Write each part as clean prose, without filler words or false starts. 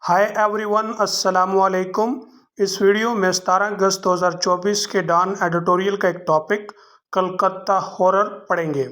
Hi everyone, अस्सलाम वालेकुम। इस वीडियो में 17 अगस्त 2024 के डॉन एडिटोरियल का एक टॉपिक कलकत्ता हॉरर पढ़ेंगे।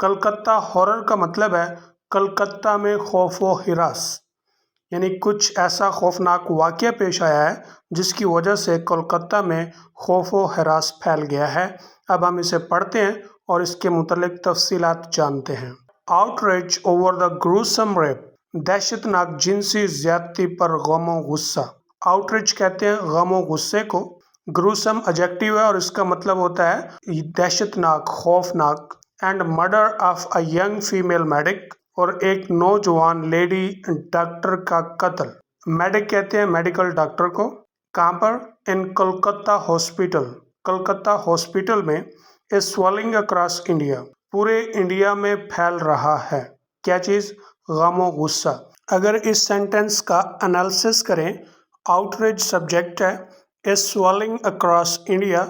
कलकत्ता हॉरर का मतलब है कलकत्ता में खौफ व हिरास, यानी कुछ ऐसा खौफनाक वाक़या पेश आया है जिसकी वजह से कोलकाता में खौफ व हरास फैल गया है। अब हम इसे पढ़ते हैं और इसके मुतल्लिक तफसीलात जानते हैं। Outrage over the gruesome rape, दहशतनाक जिनसी ज्यादती पर गमो गुस्सा। आउटरेज कहते हैं गमो गुस्से को। ग्रूसम एडजेक्टिव है और इसका मतलब होता है दहशतनाक, खौफनाक। And murder of a young female medic, और एक नौजवान लेडी डॉक्टर का कत्ल। मेडिक कहते हैं मेडिकल डॉक्टर को। कहाँ पर? इन कोलकाता हॉस्पिटल, कोलकाता हॉस्पिटल में। ए स्वेलिंग अक्रॉस इंडिया, पूरे इंडिया में फैल रहा है। क्या चीज़? गमो गुस्सा। अगर इस सेंटेंस का एनालिसिस करें, आउटरेज सब्जेक्ट है, a swelling across India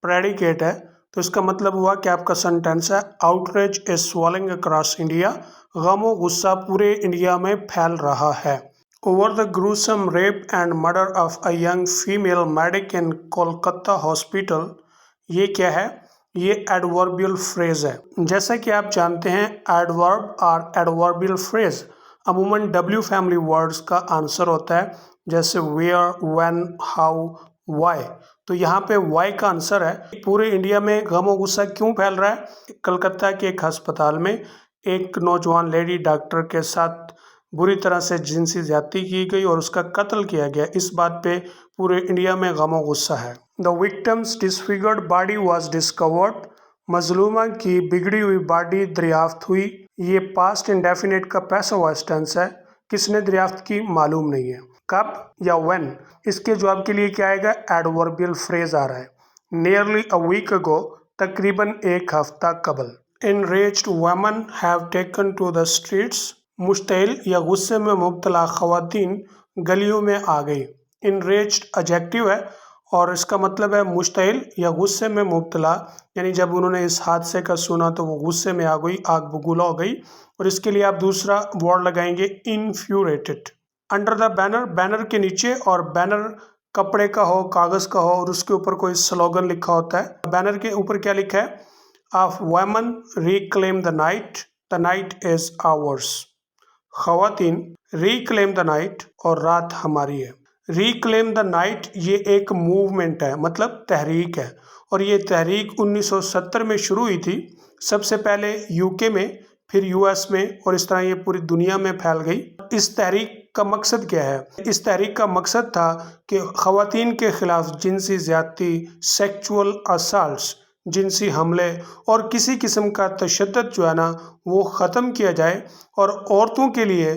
predicate है, तो इसका मतलब हुआ कि आपका सेंटेंस है outrage is swelling across India, गमो गुस्सा पूरे इंडिया में फैल रहा है। Over the gruesome rape and murder of a young female medic in Kolkata hospital, ये क्या है? ये एडवर्बियल फ्रेज है। जैसा कि आप जानते हैं, एडवर्ब और एडवर्बियल फ्रेज अमूमन डब्ल्यू फैमिली वर्ड्स का आंसर होता है, जैसे वेयर, व्हेन, हाउ, वाई। तो यहाँ पे वाई का आंसर है। पूरे इंडिया में गमो गुस्सा क्यों फैल रहा है? कलकत्ता के एक अस्पताल में एक नौजवान लेडी डॉक्टर के साथ बुरी तरह से जिनसी ज्यादती की गई और उसका कत्ल किया गया। इस बात पे पूरे इंडिया में गमो गुस्सा है। The victim's disfigured body was discovered, मजलूमा की बिगड़ी हुई बॉडी दरियाफ्त हुई। ये पास्ट इंडेफिनिट का पैसिव वॉइस टेंस है। किसने दरियाफ्त की मालूम नहीं है। कब या व्हेन, इसके जवाब के लिए क्या आएगा? एडवर्बियल फ्रेज आ रहा है। नियरली अ वीक अगो, तकरीबन एक हफ्ता कबल। Enraged women have taken to the streets, मुश्तइल या गुस्से में मुब्तला ख़वातीन गलियों में आ गई। Enraged एडजेक्टिव है और इसका मतलब है मुश्तइल या गुस्से में मुब्तला, यानी जब उन्होंने इस हादसे का सुना तो वो गुस्से में आ गई, आग बबूला हो गई। और इसके लिए आप दूसरा वर्ड लगाएंगे इन्फ्यूरेटेड। अंडर द बैनर, बैनर के नीचे, और बैनर कपड़े का हो, कागज़ का हो और उसके ऊपर कोई स्लोगन लिखा होता है। बैनर के ऊपर क्या लिखा है? Of women reclaim the night is ours. ख़वातीन रिक्लेम द नाइट, और रात हमारी है। रिक्लेम द नाइट ये एक मूवमेंट है, मतलब तहरीक है, और ये तहरीक 1970 में शुरू हुई थी। सबसे पहले यूके में, फिर यूएस में, और इस तरह ये पूरी दुनिया में फैल गई। इस तहरीक का मकसद क्या है? इस तहरीक का मकसद था कि ख़वातीन के ख़िलाफ़ जिनसी ज़्यादती, सेक्चुअल असल्ट्स, जिनसी हमले और किसी किस्म का तशद्दुद जो है ना, वो ख़त्म किया जाए और औरतों के लिए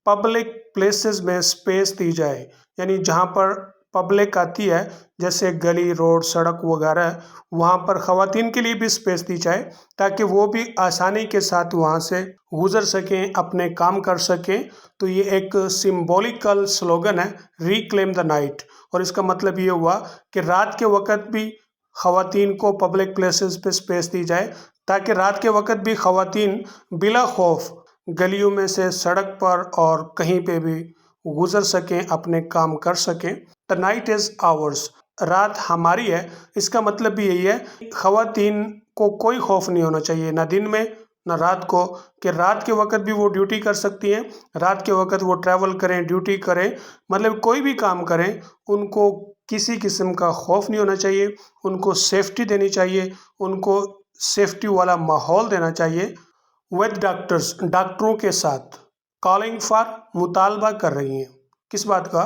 पब्लिक प्लेसेस में स्पेस दी जाए। यानी जहाँ पर पब्लिक आती है, जैसे गली, रोड, सड़क वगैरह, वहाँ पर ख़वातीन के लिए भी स्पेस दी जाए ताकि वो भी आसानी के साथ वहाँ से गुज़र सकें, अपने काम कर सकें। तो ये एक सिंबॉलिकल स्लोगन है, रिक्लेम द नाइट। और इसका मतलब ये हुआ कि रात के वक़्त भी ख़वातीन को पब्लिक प्लेसेस पे स्पेस दी जाए ताकि रात के वक़्त भी ख़वातीन बिला खौफ गलियों में से सड़क पर और कहीं पे भी गुज़र सकें, अपने काम कर सकें। द नाइट इज़ आवर्स, रात हमारी है। इसका मतलब भी यही है, ख़वातीन को कोई खौफ नहीं होना चाहिए, ना दिन में ना रात को, कि रात के वक़्त भी वो ड्यूटी कर सकती हैं। रात के वक़्त वो ट्रैवल करें, ड्यूटी करें, मतलब कोई भी काम करें, उनको किसी किस्म का खौफ नहीं होना चाहिए। उनको सेफ्टी देनी चाहिए, उनको सेफ्टी वाला माहौल देना चाहिए। विद डॉक्टर्स, डॉक्टरों के साथ। कॉलिंग फॉर, मुतालबा कर रही हैं। किस बात का?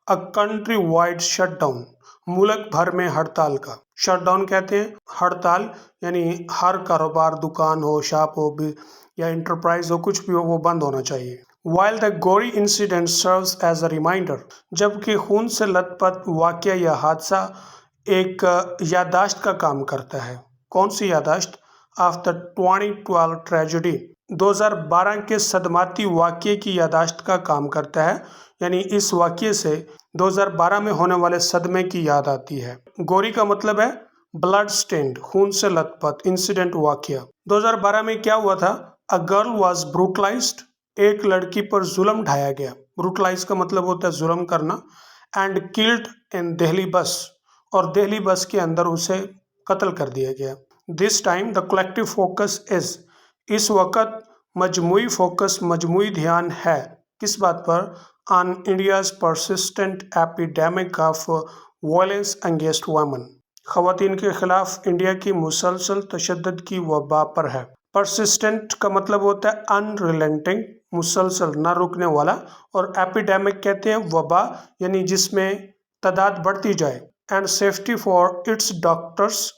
अ कंट्री वाइड शटडाउन, मुल्क भर में हड़ताल का। शटडाउन कहते हैं हड़ताल, यानी हर कारोबार, दुकान हो, शॉप हो या इंटरप्राइज हो, कुछ भी हो, वो बंद होना चाहिए। While the gory incident serves as a reminder, जबकि खून से लथपथ वाक़या या हादसा एक याददाश्त का काम करता है। कौन सी याददाश्त? ऑफ द 2012 ट्रेजेडी, 2012 के सदमाती वाक़ये की याददाश्त का काम करता है। यानी इस वाक़ये से 2012 में होने वाले सदमे की याद आती है। गोरी का मतलब है ब्लड स्टेन्ड, खून से लथपथ, इंसिडेंट, वाक़या। 2012 में क्या हुआ था? अ गर्ल वाज ब्रूटलाइज्ड, एक लड़की पर जुल्म ढाया गया। ब्रूटलाइज का मतलब होता है जुल्म करना। एंड किल्ड इन दिल्ली बस, और दिल्ली बस के अंदर उसे कत्ल कर दिया गया। This time the collective focus is, इस वक्त मजमुई फोकस, मजमुई ध्यान है किस बात पर? On India's persistent epidemic of violence against women, खवातीन के खिलाफ इंडिया की मुसलसल तशद्दुद की वबा पर है। परसिस्टेंट का मतलब होता है अनरिलेंटिंग, मुसलसल ना रुकने वाला, और एपिडेमिक कहते हैं वबा, यानी जिसमें तादाद बढ़ती जाए। And safety for its doctors,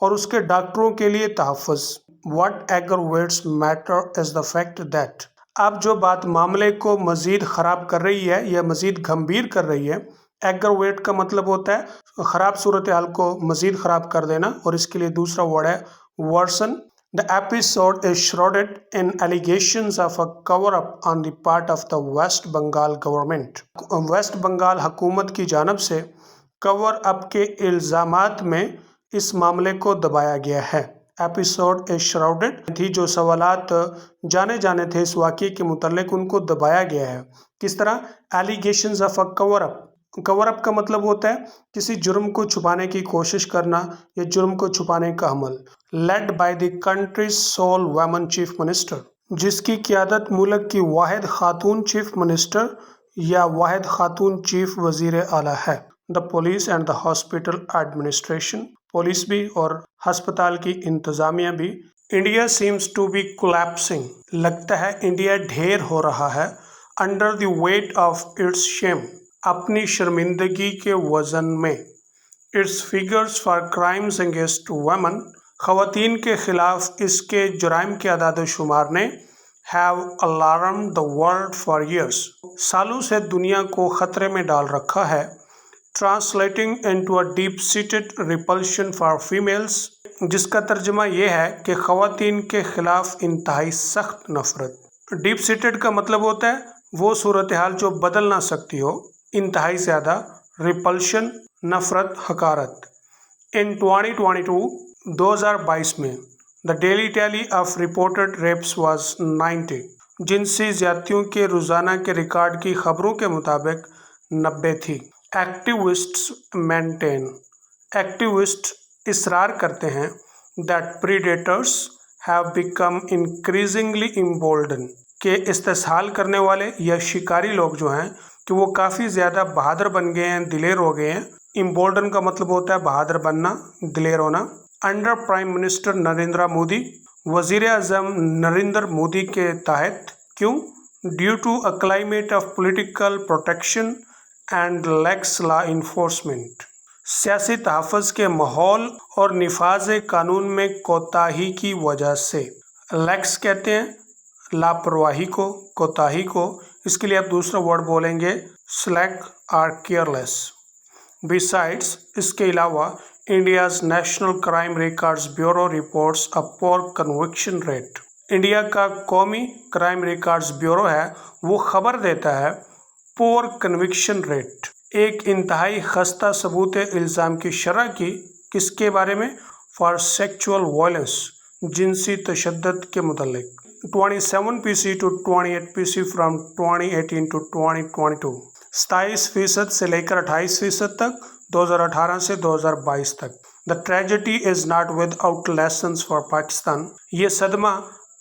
और उसके डॉक्टरों के लिए तहफ़्फ़ुज़। What aggravates matter is the fact that, अब जो बात मामले को मज़ीद ख़राब कर रही है या मज़ीद गंभीर कर रही है, एग्रवेट का मतलब होता है ख़राब सूरत हाल को मज़ीद ख़राब कर देना, और इसके लिए दूसरा वर्ड है version. The episode is shrouded in allegations of a cover up on the part of the West Bengal government, West Bengal हुकूमत की जानब से कवर अप के इल्ज़ामात में इस मामले को दबाया गया है। एपिसोड इज श्राउडेड थी, जो सवालात जाने जाने थे इस वाक़े के मुतल्लिक उनको दबाया गया है। किस तरह? Allegations of a cover up, cover up का मतलब होता है किसी जुर्म को छुपाने की कोशिश करना या जुर्म को छुपाने का अमल। Led by the country's sole woman chief minister, जिसकी क़यादत मुल्क की वाहिद खातून चीफ मिनिस्टर या वाहिद खातून चीफ वज़ीर आला है। The police and the hospital administration, police भी और हस्पताल की इंतज़ामिया भी। India seems to be collapsing, लगता है इंडिया ढेर हो रहा है। Under the weight of its shame, अपनी शर्मिंदगी के वज़न में। Its figures for crimes against women, ख़वातीन के ख़िलाफ़ इसके जुराइम के अदाद शुमार ने have alarmed the world for years, सालों से दुनिया को ख़तरे में डाल रखा है। Translating into a deep seated repulsion for females, जिसका तर्जमा यह है कि ख़वातीन के ख़िलाफ़ इंतहाई सख्त नफ़रत। डीप सीटेड का मतलब होता है वो सूरत हाल जो बदल ना सकती हो, इंतहाई ज़्यादा। रिपल्शन नफ़रत, हकारत। इन 2022 में the daily tally of reported rapes was 90, जिनसी ज़्यादतियों के रोज़ाना के रिकॉर्ड की खबरों के मुताबिक 90 थी। एक्टिविस्ट्स मेंटेन, एक्टिविस्ट इसरार करते हैं that predators have become increasingly emboldened, के इस्तेसाल करने वाले या शिकारी लोग जो हैं कि वो काफ़ी ज़्यादा बहादुर बन गए हैं, दिलेर हो गए हैं। इम्बोल्डन का मतलब होता है बहादुर बनना, दिलेर होना। Under prime minister Narendra Modi, वज़ीर आज़म नरेंद्र मोदी के तहत। क्यों? Due to a climate of political protection and lax law enforcement, सियासी तहफ़्फ़ुज़ के माहौल और निफाज कानून में कोताही की वजह से। लैक्स कहते हैं लापरवाही को, कोताही को, इसके लिए आप दूसरा वर्ड बोलेंगे स्लैक और केयरलेस। बिसाइड्स, इसके अलावा India's national crime records bureau reports a poor conviction rate, India का कौमी क्राइम रिकॉर्ड्स ब्यूरो है वो खबर देता है पोर कन्विक्शन रेट, एक इंतहाई खस्ता सबूत इल्ज़ाम की शरह की। किसके बारे में? फॉर सेक्चुअल वायलेंस, जिनसी तशद्दुद के मुतल्लिक। 27 PC to 28 PC from 2018 to 2022, 27% से लेकर 28% तक, 2018 से 2022 तक। The tragedy is not without lessons for Pakistan, ये सदमा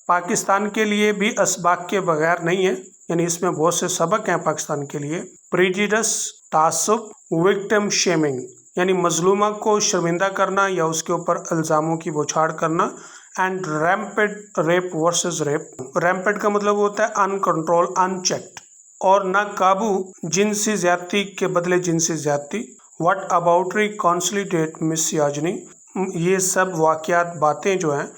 पाकिस्तान के लिए भी असबाक के बगैर नहीं है, यानी इसमें बहुत से सबक हैं पाकिस्तान के लिए। प्रेजुडिस, तासुब। विक्टिम शेमिंग, यानी मजलूमा को शर्मिंदा करना या उसके ऊपर इल्ज़ामों की बौछार करना। एंड रैम्पेड रेप वर्सेस रेप, रैम्पेड का मतलब होता है अनकंट्रोल, अनचेक्ड और नाकाबू जिनसी ज़्यादती के बदले जिनसी ज़्यादती। व्हाट अबाउट रिकॉन्सिलिएट मिसयाजनी, ये सब वाक़यात बातें जो हैं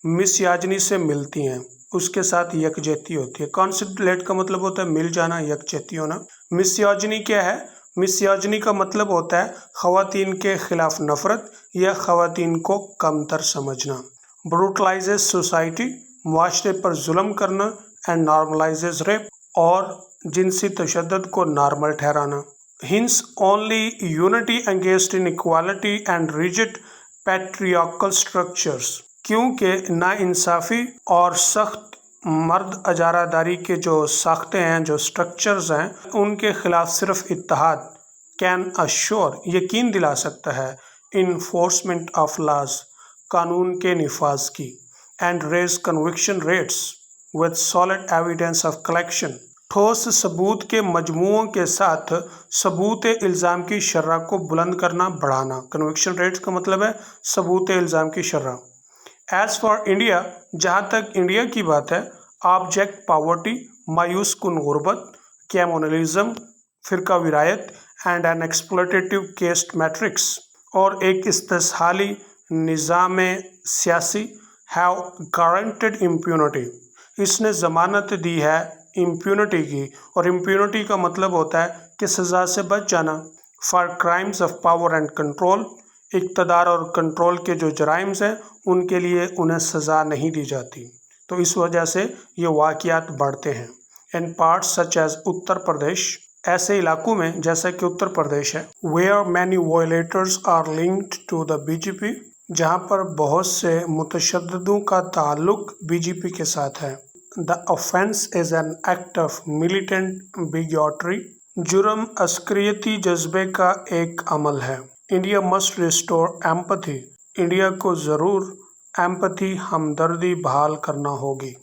मिसयाजनी से मिलती हैं, उसके साथ यकजहती होती है। कॉन्सिलेट का मतलब होता है मिल जाना, यकजहती होना। मिसयाजनी क्या है? मिसयाजनी का मतलब होता है ख़वातीन के ख़िलाफ़ नफ़रत या ख़वातीन को कमतर समझना। ब्रूटलाइजेस सोसाइटी, मुआशरे पर जुल्म करना। एंड नॉर्मलाइजेस रेप, और जिनसी तशद्दुद को नॉर्मल ठहराना। Hints only unity against inequality and rigid patriarchal structures, क्योंकि नाइंसाफ़ी और सख्त مرد اجارہ کے جو ساختیں ہیں، جو سٹرکچرز ہیں، ان کے خلاف صرف اتحاد کین اشور یقین دلا سکتا ہے انفورسمنٹ آف لاز قانون کے نفاذ کی، and raise conviction rates with solid evidence of collection, ٹھوس ثبوت کے مجموعوں کے ساتھ ثبوت الزام کی شرح کو بلند کرنا بڑھانا۔ کنوکشن ریٹس کا مطلب ہے ثبوت الزام کی شرح۔ ایز فار انڈیا، جہاں تک انڈیا کی بات ہے، آبجیکٹ پاورٹی مایوس کن غربت، کیمونلزم فرقہ وارایت اینڈ این ایکسپلوٹیٹیو کیسٹ میٹرکس اور ایک استحصالی نظام سیاسی ہیو گارنٹیڈ امپیونٹی، اس نے ضمانت دی ہے امپیونٹی کی، اور امپیونٹی کا مطلب ہوتا ہے کہ سزا سے بچ جانا، for crimes of power and control, اقتدار اور کنٹرول کے جو جرائمز ہیں ان کے لیے انہیں سزا نہیں دی جاتی، تو اس وجہ سے یہ واقعات بڑھتے ہیں۔ ان parts such as Uttar Pradesh, ایسے علاقوں میں جیسا کہ اتر پردیش ہے، where many violators are linked to the B J P, جہاں پر بہت سے متشددوں کا تعلق بی جے پی کے ساتھ ہے۔ دا offense is an act of militant bigotry، جرم عسکریتی جذبے کا ایک عمل ہے۔ India must restore empathy, India کو ضرور ایمپتھی ہمدردی بحال کرنا ہوگی۔